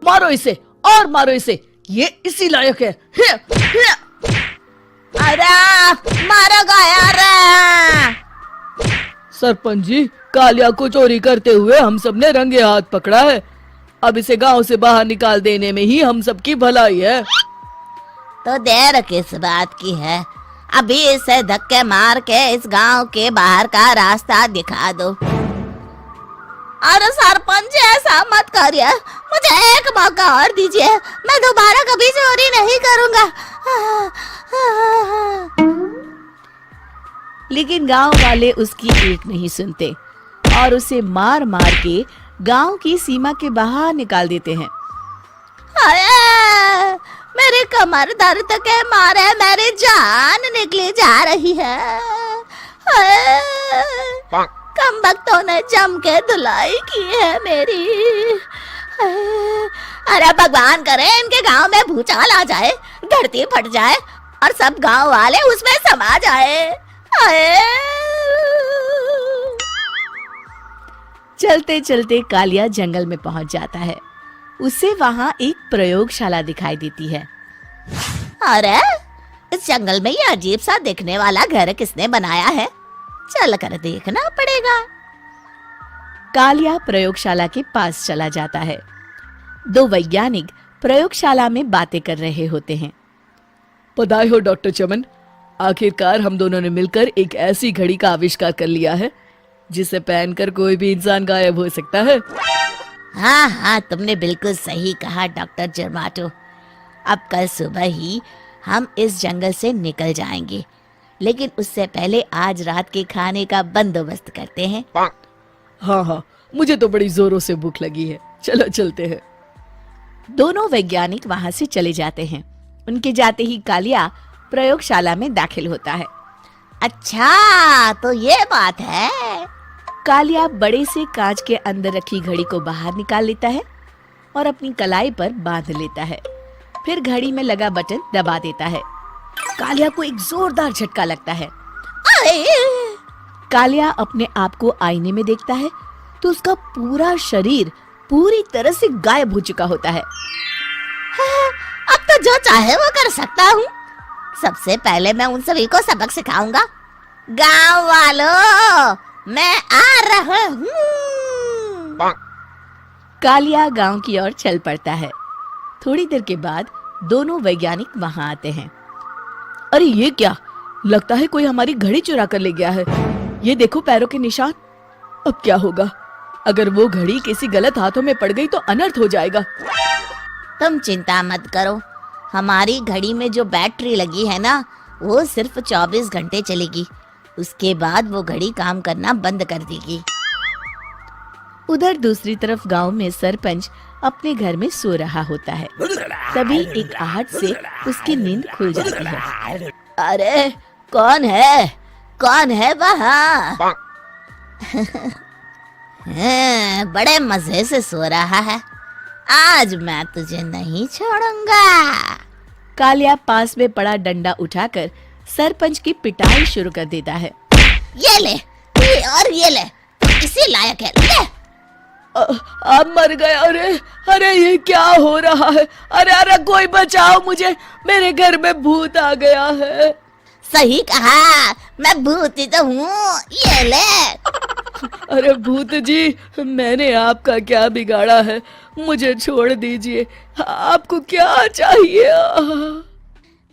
मारो इसे और मारो इसे, ये इसी लायक है। अरे मारो गया रे। सरपंच जी, कालिया को चोरी करते हुए हम सब ने रंगे हाथ पकड़ा है। अब इसे गांव से बाहर निकाल देने में ही हम सबकी भलाई है। तो देर किस बात की है, अभी इसे धक्के मार के इस गांव के बाहर का रास्ता दिखा दो। अरे सरपंच ऐसा मत करिए, मुझे एक मौका और दीजिए, मैं दोबारा कभी चोरी नहीं करूंगा। लेकिन गांव वाले उसकी एक नहीं सुनते और उसे मार मार के गांव की सीमा के बाहर निकाल देते हैं। अरे मेरी कमर दर्द के मारे मेरी जान निकली जा रही है। कम वक्तों ने जम के धुलाई की है मेरी। अरे भगवान करे इनके गांव में भूचाल आ जाए, धरती फट जाए और सब गांव वाले उसमें समा जाए। चलते चलते कालिया जंगल में पहुंच जाता है। उसे वहां एक प्रयोगशाला दिखाई देती है। अरे इस जंगल में ये अजीब सा दिखने वाला घर किसने बनाया है, चल कर देखना पड़ेगा। कालिया प्रयोगशाला के पास चला जाता है। दो वैज्ञानिक प्रयोगशाला में बातें कर रहे होते हैं। बधाई हो डॉक्टर चमन, आखिरकार हम दोनों ने मिलकर एक ऐसी घड़ी का आविष्कार कर लिया है जिसे पहनकर कोई भी इंसान गायब हो सकता है। हाँ हाँ, तुमने बिल्कुल सही कहा डॉक्टर जर्माटो। अब कल सुबह ही हम इस जंगल से निकल जाएंगे, लेकिन उससे पहले आज रात के खाने का बंदोबस्त करते हैं। हाँ हाँ, मुझे तो बड़ी जोरों से भूख लगी है, चलो चलते हैं। दोनों वैज्ञानिक वहां से चले जाते हैं। उनके जाते ही कालिया प्रयोगशाला में दाखिल होता है। अच्छा तो ये बात है। कालिया बड़े से कांच के अंदर रखी घड़ी को बाहर निकाल लेता है और अपनी कलाई पर बांध लेता है। फिर घड़ी में लगा बटन दबा देता है। कालिया को एक जोरदार झटका लगता है। कालिया अपने आप को आईने में देखता है तो उसका पूरा शरीर पूरी तरह से गायब हो चुका होता है। अब तो जो चाहे वो कर सकता हूँ। सबसे पहले मैं उन सभी को सबक सिखाऊंगा। गांव वालों, मैं आ रहा हूँ। कालिया गांव की ओर चल पड़ता है। थोड़ी देर के बाद दोनों वैज्ञानिक वहां आते हैं। अरे ये क्या, लगता है कोई हमारी घड़ी चुरा कर ले गया है। ये देखो पैरों के निशान। अब क्या होगा, अगर वो घड़ी किसी गलत हाथों में पड़ गई तो अनर्थ हो जाएगा। तुम चिंता मत करो, हमारी घड़ी में जो बैटरी लगी है ना, वो सिर्फ 24 घंटे चलेगी। उसके बाद वो घड़ी काम करना बंद कर देगी। उधर दूसरी तरफ गांव में सरपंच अपने घर में सो रहा होता है। तभी एक आहट से उसकी नींद खुल जाती है। अरे कौन है वहाँ? बड़े मजे से सो रहा है, आज मैं तुझे नहीं छोड़ूंगा। कालिया पास में पड़ा डंडा उठाकर सरपंच की पिटाई शुरू कर देता है। ये ले, ये ले, इसी लायक है, ले। अब मर गया। अरे ये क्या हो रहा है? अरे कोई बचाओ मुझे, मेरे घर में भूत आ गया है। सही कहा, मैं भूत ही तो हूँ, ये ले। अरे भूत जी, मैंने आपका क्या बिगाड़ा है, मुझे छोड़ दीजिए। आपको क्या चाहिए?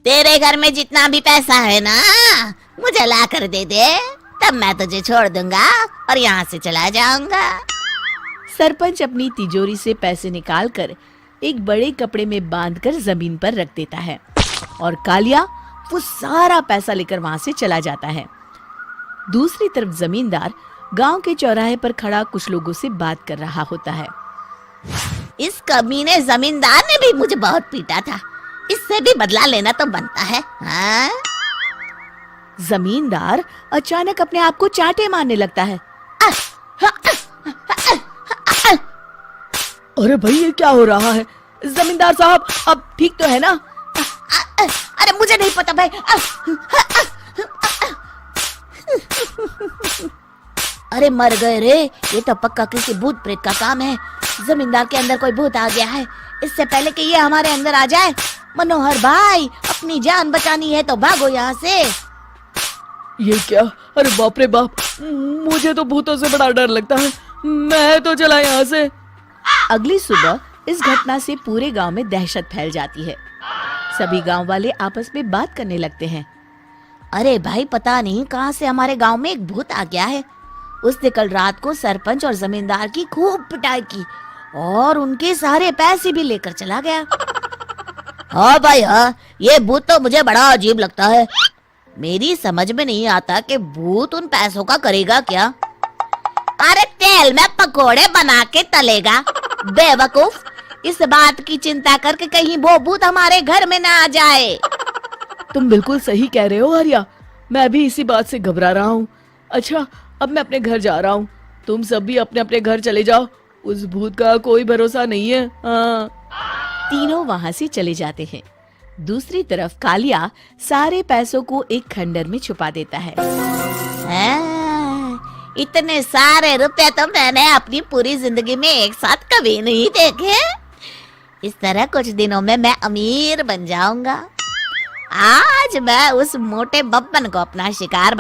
तेरे घर में जितना भी पैसा है ना, मुझे ला कर दे दे, तब मैं तुझे छोड़ दूंगा और यहाँ से चला जाऊंगा। सरपंच अपनी तिजोरी से पैसे निकालकर एक बड़े कपड़े में बांधकर जमीन पर रख देता है और कालिया वो सारा पैसा लेकर वहां से चला जाता है। दूसरी तरफ जमींदार गांव के चौराहे पर खड़ा कुछ लोगों से बात कर रहा होता है। इस कमीने जमींदार ने भी मुझे बहुत पीटा था, इससे भी बदला लेना तो बनता है। हाँ? जमींदार अचानक अपने आप को चांटे मारने लगता है। अरे भाई ये क्या हो रहा है? जमींदार साहब अब ठीक तो है ना? अरे मुझे नहीं पता भाई। अरे मर गए रे, ये तो पक्का किसी भूत प्रेत का काम है। जमींदार के अंदर कोई भूत आ गया है। इससे पहले कि ये हमारे अंदर आ जाए, मनोहर भाई अपनी जान बचानी है तो भागो यहाँ से। ये क्या? अरे बाप रे बाप, मुझे तो भूतों से बड़ा डर लगता है, मैं तो चला यहाँ से। अगली सुबह इस घटना से पूरे गांव में दहशत फैल जाती है। सभी गांव वाले आपस में बात करने लगते हैं। अरे भाई, पता नहीं कहाँ से हमारे गांव में एक भूत आ गया है। उसने कल रात को सरपंच और जमींदार की खूब पिटाई की और उनके सारे पैसे भी लेकर चला गया। हाँ भाई हाँ, ये भूत तो मुझे बड़ा अजीब लगता है। मेरी समझ में नहीं आता कि भूत उन पैसों का करेगा क्या। अरे तेल में पकोड़े बना के तलेगा, बेवकूफ। इस बात की चिंता करके कहीं वो भूत हमारे घर में ना आ जाए। तुम बिल्कुल सही कह रहे हो आर्या, मैं भी इसी बात से घबरा रहा हूँ। अच्छा, अब मैं अपने घर जा रहा हूँ, तुम सब भी अपने अपने घर चले जाओ, उस भूत का कोई भरोसा नहीं है। हाँ। तीनों वहां से चले जाते हैं। दूसरी तरफ कालिया सारे पैसों को एक खंडर में छुपा देता है। इतने सारे रुपए तो मैंने अपनी पूरी जिंदगी में एक साथ कभी नहीं देखे। इस तरह कुछ दिनों में मैं अमीर बन जाऊंगा। आज मैं उस मोटे बब्बन को अपना शिकार